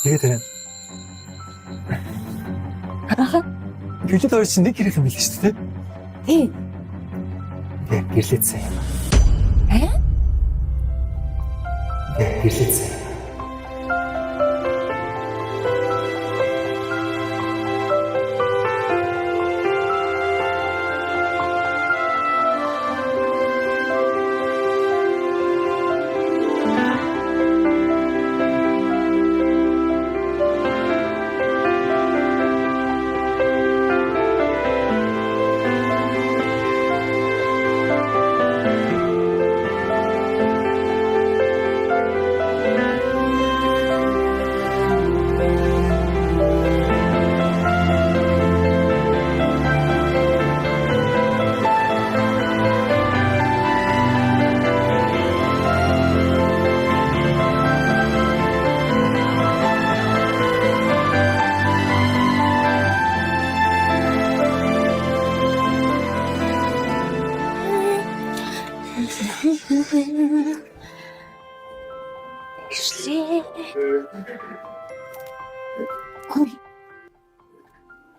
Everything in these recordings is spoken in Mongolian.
Тэгээд харин гэвч хоёр чинь нэг хэрэг юм биш шүү дээ. Тий. Гэрлээдсэн. Гэрлээдсэн.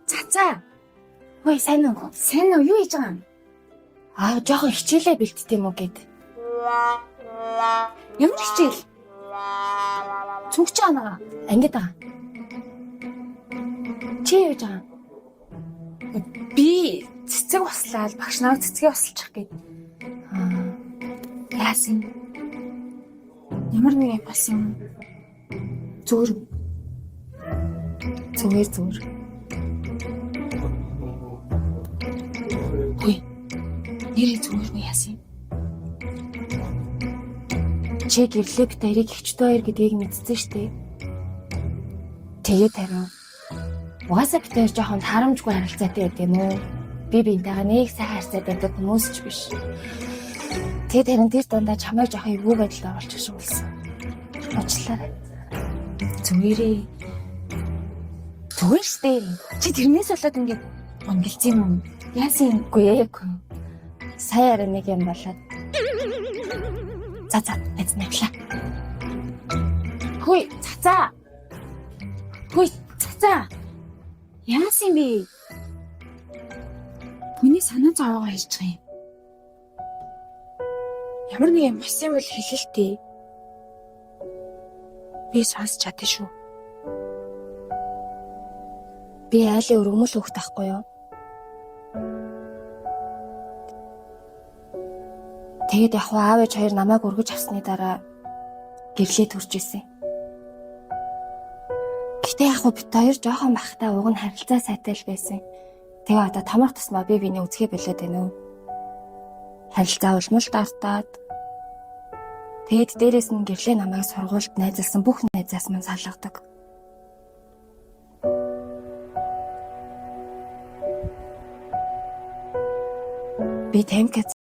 Цацаа. Хөөе сайн уу? Сайн уу? Юу хийж байгаа юм? Жоохон хичээлээ бэлтдэв юм уу гэд. Ямар хичээл? Цүгч аа. Ангид байгаа. Чи юу хийж байгаа? Би цэцэг услаад багш нарыг цэцгээ усалчих гээд. Яасан? Ямар нэг юм болсон юм? Зүгээр. Хөөе. Нэрээ зүгээр үү яасан? Чи гэрлээ бит хоёрыг ихчтэй хоёр гэдгийг мэдсэн шүү дээ. Тэгээд харин угаасаа бит хоёр жоохон харамжгүй харилцаатай байдаг юм уу? Би биентэйгээ нэг сайн харьцаад байдаг хүмүүс ч биш. Тэгээд харин тэр дандаа чамайг жоохон эвгүй байдалд оруулчих шиг болсон. Уучлаарай. Зүгээрээ. Зүгээр штэ. Чи тэрнээс болоод ингээд онголцсон юм уу? Яасан үгүй ээ. Сая арай нэг юм болоод. За эц навлаа. Хөөе, цацаа. Яасан бэ? Хүний санаа зовоогоо хийж байгаа юм. Ямар нэг юм болсон бол хэлэлтэй. Би сонсч чадсан шүү. Би айлын өргөмөл хөхт ахгүй юу? Тэгээд яг аав ээж хоёр намайг өргөж авсны дараа гэрлээ төрж исэн. Гэтэ яг бид хоёр жоохон бахтай уг нь харилцаа сайтай л байсан. Тэгээ одоо томрох тусмаа би биний үзгээ болоод байна уу? Харилцаа улмал дартаад. Тэгээд дээрээс нь гэрлээ намайг сургуульд найзалсан бүх найзаас мань салгадаг. Би таньд